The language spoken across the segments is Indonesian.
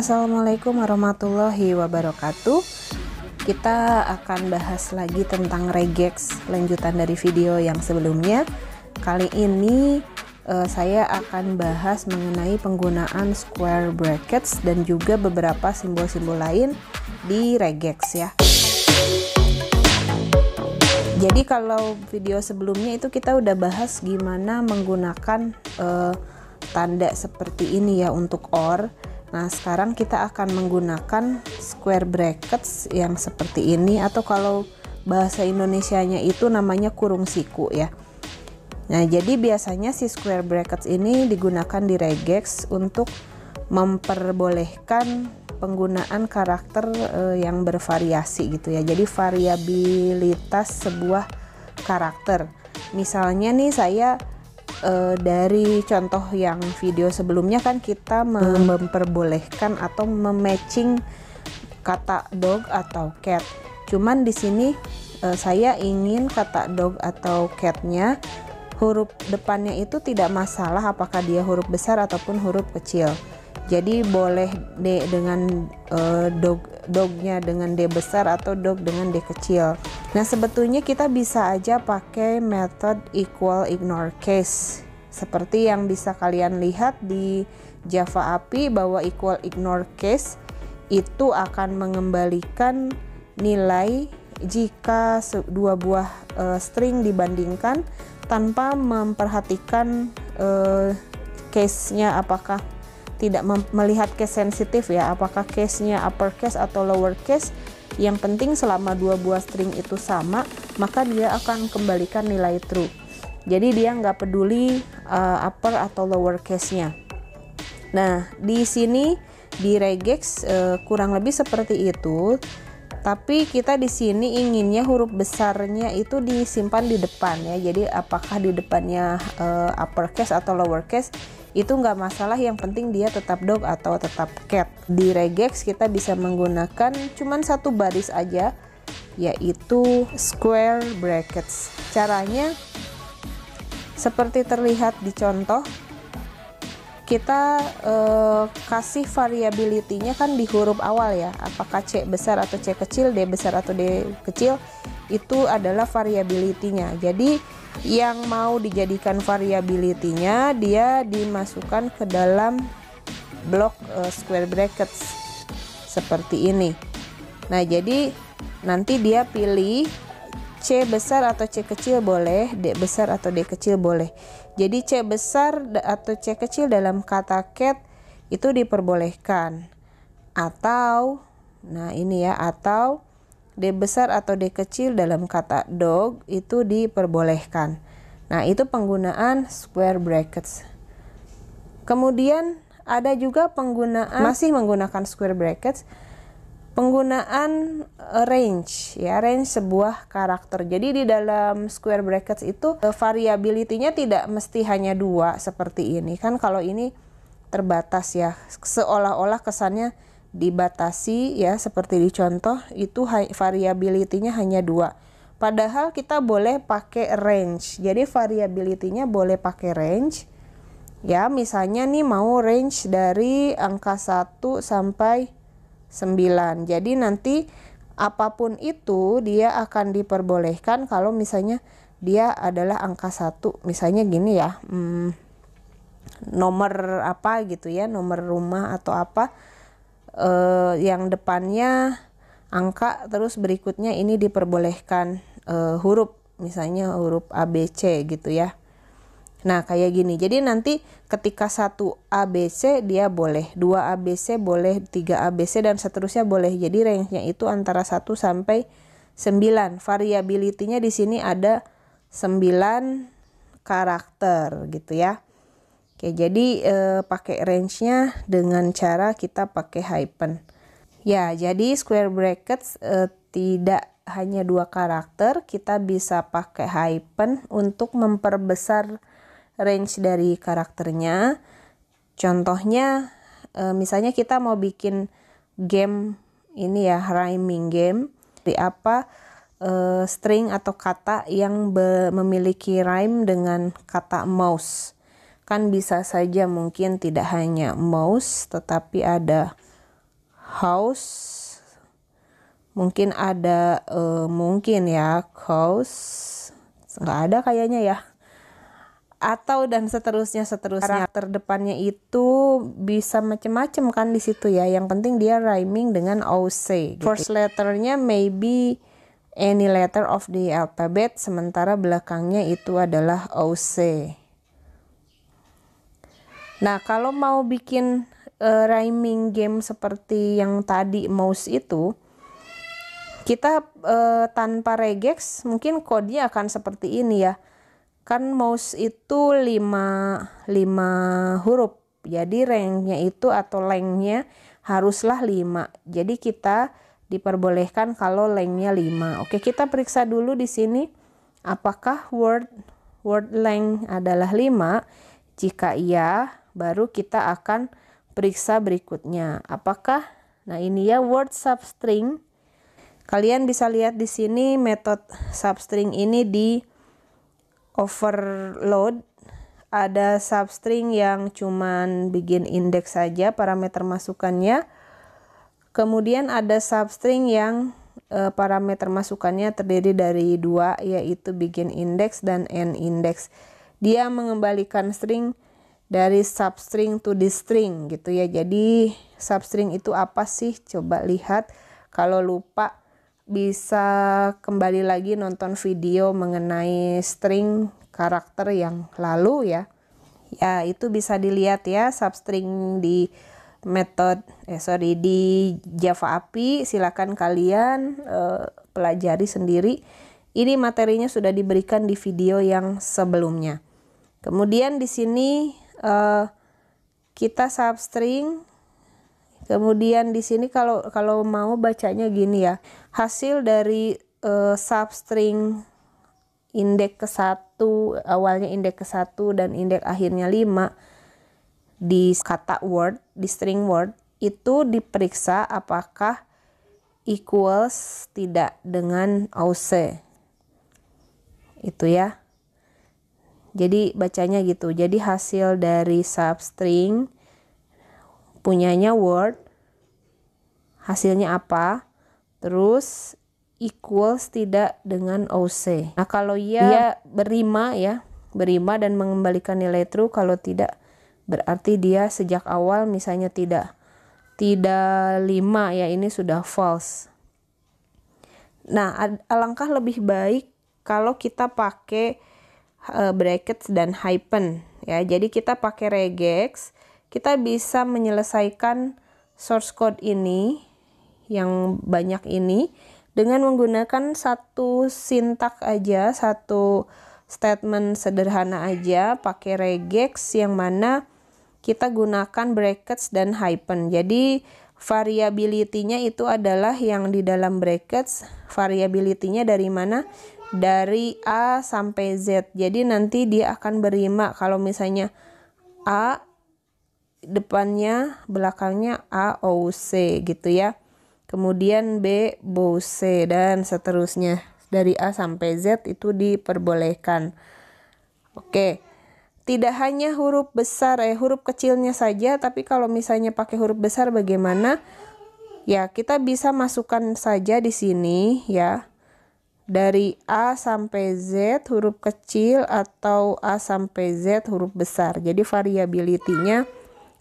Assalamualaikum warahmatullahi wabarakatuh. Kita akan bahas lagi tentang regex, lanjutan dari video yang sebelumnya. Kali ini saya akan bahas mengenai penggunaan square brackets dan juga beberapa simbol-simbol lain di regex ya. Jadi kalau video sebelumnya itu kita udah bahas gimana menggunakan tanda seperti ini ya untuk OR. Nah, sekarang kita akan menggunakan square brackets yang seperti ini, atau kalau bahasa Indonesianya itu namanya kurung siku ya. Nah, jadi biasanya si square brackets ini digunakan di regex untuk memperbolehkan penggunaan karakter yang bervariasi gitu ya. Jadi variabilitas sebuah karakter. Misalnya nih saya dari contoh yang video sebelumnya kan kita memperbolehkan atau mematching kata dog atau cat. Cuman di sini saya ingin kata dog atau catnya huruf depannya itu tidak masalah apakah dia huruf besar ataupun huruf kecil. Jadi boleh D dengan dognya dengan D besar atau dog dengan D kecil. Nah, sebetulnya kita bisa aja pakai method equal ignore case seperti yang bisa kalian lihat di Java API, bahwa equal ignore case itu akan mengembalikan nilai jika dua buah string dibandingkan tanpa memperhatikan case-nya, apakah tidak melihat case sensitif ya, apakah case-nya uppercase atau lowercase. Yang penting selama dua buah string itu sama, maka dia akan kembalikan nilai true. Jadi dia nggak peduli upper atau lower case-nya. Nah, di sini di regex kurang lebih seperti itu. Tapi kita di sini inginnya huruf besarnya itu disimpan di depan ya. Jadi apakah di depannya uppercase atau lowercase itu nggak masalah, yang penting dia tetap dog atau tetap cat. Di regex kita bisa menggunakan cuman satu baris aja, yaitu square brackets. Caranya seperti terlihat di contoh, kita kasih variability-nya kan di huruf awal ya, apakah C besar atau C kecil, D besar atau D kecil, itu adalah variability-nya. Jadi yang mau dijadikan variability-nya dia dimasukkan ke dalam blok square brackets seperti ini. Nah, jadi nanti dia pilih C besar atau C kecil boleh, D besar atau D kecil boleh. Jadi C besar atau C kecil dalam kata cat itu diperbolehkan. Atau, nah ini ya, atau D besar atau D kecil dalam kata dog itu diperbolehkan. Nah, itu penggunaan square brackets. Kemudian ada juga penggunaan, masih menggunakan square brackets, penggunaan range ya, range sebuah karakter. Jadi di dalam square brackets itu variability-nya tidak mesti hanya dua seperti ini kan. Kalau ini terbatas ya, seolah-olah kesannya dibatasi ya, seperti di contoh itu variability-nya hanya dua. Padahal kita boleh pakai range. Jadi variability-nya boleh pakai range ya. Misalnya nih mau range dari angka 1 sampai 9. Jadi nanti apapun itu dia akan diperbolehkan kalau misalnya dia adalah angka 1. Misalnya gini ya, nomor apa gitu ya, nomor rumah atau apa, yang depannya angka terus berikutnya ini diperbolehkan huruf, misalnya huruf ABC gitu ya. Nah, kayak gini. Jadi nanti ketika 1 ABC dia boleh, 2 ABC boleh, 3 ABC dan seterusnya boleh. Jadi range-nya itu antara 1 sampai 9. Variability-nya di sini ada 9 karakter gitu ya. Oke, jadi pakai range-nya dengan cara kita pakai hyphen. Ya, jadi square brackets tidak hanya 2 karakter, kita bisa pakai hyphen untuk memperbesar range dari karakternya. Contohnya misalnya kita mau bikin game ini ya, rhyming game, di apa string atau kata yang memiliki rhyme dengan kata mouse. Kan bisa saja mungkin tidak hanya mouse tetapi ada house, mungkin ada mungkin ya house, nggak ada kayaknya ya, atau dan seterusnya. Karakter depannya itu bisa macam-macam kan di situ ya, yang penting dia rhyming dengan OC gitu. First letternya maybe any letter of the alphabet, sementara belakangnya itu adalah OC. Nah, kalau mau bikin rhyming game seperti yang tadi mouse itu, kita tanpa regex mungkin kodenya akan seperti ini ya. Kan mouse itu 5 huruf. Jadi range-nya itu atau length-nya haruslah 5. Jadi kita diperbolehkan kalau length-nya 5. Oke, kita periksa dulu di sini apakah word length adalah 5. Jika iya, baru kita akan periksa berikutnya. Apakah, nah ini ya word substring. Kalian bisa lihat di sini metode substring ini di overload. Ada substring yang cuman begin index saja parameter masukannya. Kemudian ada substring yang parameter masukannya terdiri dari 2, yaitu begin index dan end index. Dia mengembalikan string dari substring to the string gitu ya. Jadi substring itu apa sih? Coba lihat. Kalau lupa bisa kembali lagi nonton video mengenai string karakter yang lalu ya. Ya, itu bisa dilihat ya substring di metode di Java API. Silakan kalian pelajari sendiri. Ini materinya sudah diberikan di video yang sebelumnya. Kemudian di sini kita substring. Kemudian di sini kalau mau bacanya gini ya. Hasil dari substring indeks ke-1, awalnya indeks ke-1 dan indeks akhirnya 5 di kata word, di string word, itu diperiksa apakah equals tidak dengan OC. Itu ya. Jadi bacanya gitu. Jadi hasil dari substring punyanya word, hasilnya apa, terus equals tidak dengan OC. Nah, kalau dia berima dan mengembalikan nilai true. Kalau tidak, berarti dia sejak awal misalnya tidak 5 ya, ini sudah false. Nah, alangkah lebih baik kalau kita pakai brackets dan hyphen ya. Jadi kita pakai regex, kita bisa menyelesaikan source code ini yang banyak ini dengan menggunakan satu sintak aja, satu statement sederhana aja, pakai regex yang mana kita gunakan brackets dan hyphen. Jadi variability-nya itu adalah yang di dalam brackets. Variability-nya dari mana? Dari A sampai Z. Jadi nanti dia akan berima kalau misalnya A depannya belakangnya A O C gitu ya. Kemudian B B C dan seterusnya. Dari A sampai Z itu diperbolehkan. Oke. Tidak hanya huruf besar huruf kecilnya saja, tapi kalau misalnya pakai huruf besar bagaimana? Ya, kita bisa masukkan saja di sini ya. Dari A sampai Z huruf kecil atau A sampai Z huruf besar. Jadi variability-nya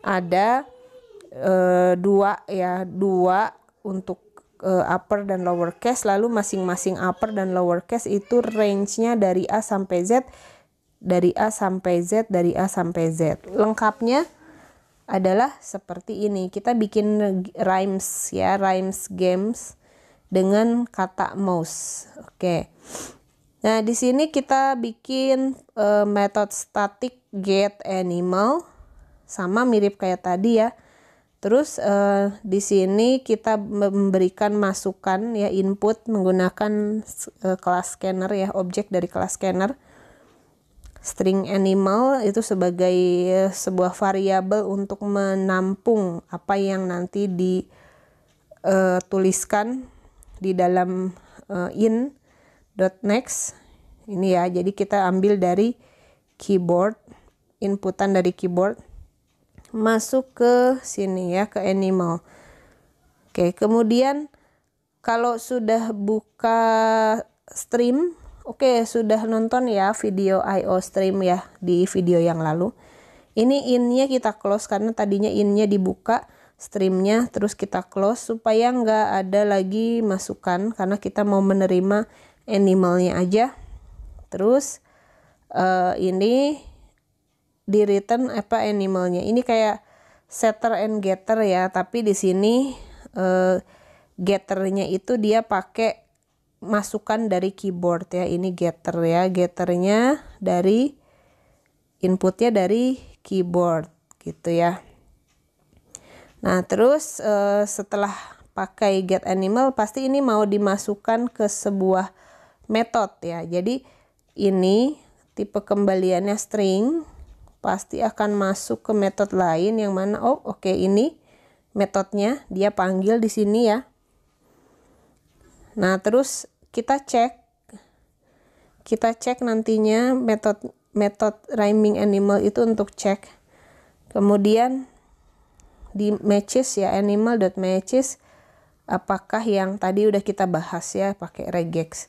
ada 2 untuk upper dan lower case, lalu masing-masing upper dan lower case itu range-nya dari A sampai Z, dari A sampai Z, dari A sampai Z. Lengkapnya adalah seperti ini. Kita bikin rhymes ya, rhymes games dengan kata mouse. Oke. Nah, di sini kita bikin metode static get animal. Sama mirip kayak tadi ya. Terus di sini kita memberikan masukan ya, input menggunakan kelas scanner ya, objek dari kelas scanner. String animal itu sebagai sebuah variabel untuk menampung apa yang nanti dituliskan di dalam in.next ini ya. Jadi kita ambil dari keyboard, inputan dari keyboard, masuk ke sini ya, ke animal. Oke, kemudian kalau sudah buka stream, oke, sudah nonton ya video IO stream ya di video yang lalu. Ini innya kita close karena tadinya innya dibuka, streamnya terus kita close supaya nggak ada lagi masukan karena kita mau menerima animalnya aja. Terus ini di return apa animalnya. Ini kayak setter and getter ya, tapi di sini getternya itu dia pakai masukan dari keyboard ya. Ini getter ya, getternya dari inputnya dari keyboard gitu ya. Nah terus setelah pakai get animal pasti ini mau dimasukkan ke sebuah metode ya. Jadi ini tipe kembaliannya string pasti akan masuk ke metode lain yang mana oke, ini metodenya dia panggil di sini ya. Nah terus kita cek nantinya metode rhyming animal itu untuk cek. Kemudian di matches ya, animal.matches apakah yang tadi udah kita bahas ya pakai regex.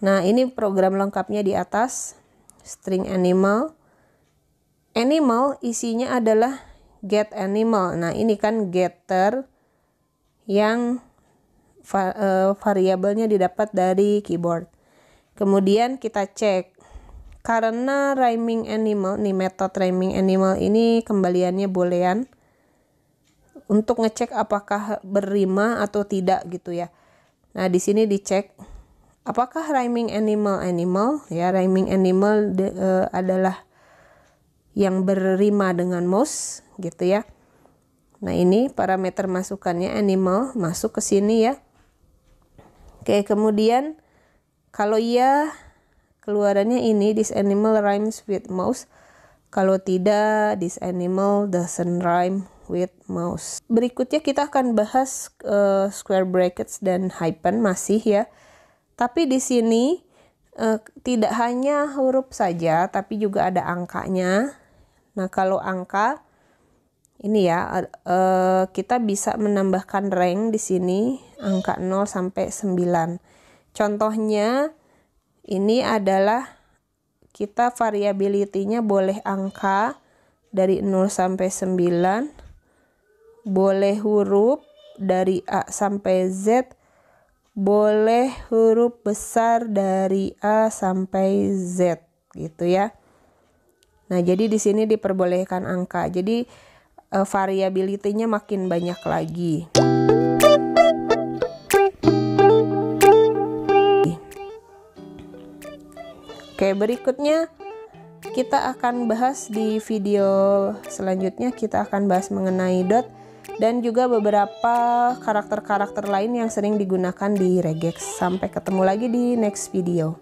Nah ini program lengkapnya di atas. String animal isinya adalah get animal. Nah ini kan getter yang variabelnya didapat dari keyboard. Kemudian kita cek karena rhyming animal nih, metode rhyming animal ini kembaliannya boolean untuk ngecek apakah berrima atau tidak gitu ya. Nah di sini dicek apakah rhyming animal ya, rhyming animal adalah yang berrima dengan mouse gitu ya. Nah ini parameter masukannya animal masuk ke sini ya. Oke, kemudian kalau iya keluarannya ini this animal rhymes with mouse. Kalau tidak, this animal doesn't rhyme with mouse. Berikutnya kita akan bahas square brackets dan hyphen masih ya. Tapi di sini tidak hanya huruf saja, tapi juga ada angkanya. Nah kalau angka ini ya, kita bisa menambahkan rank di sini angka 0 sampai 9. Contohnya ini adalah kita variability-nya boleh angka dari 0 sampai 9, boleh huruf dari A sampai Z, boleh huruf besar dari A sampai Z gitu ya. Nah, jadi di sini diperbolehkan angka. Jadi variability-nya makin banyak lagi. Oke, berikutnya kita akan bahas di video selanjutnya, kita akan bahas mengenai dot dan juga beberapa karakter-karakter lain yang sering digunakan di regex. Sampai ketemu lagi di next video.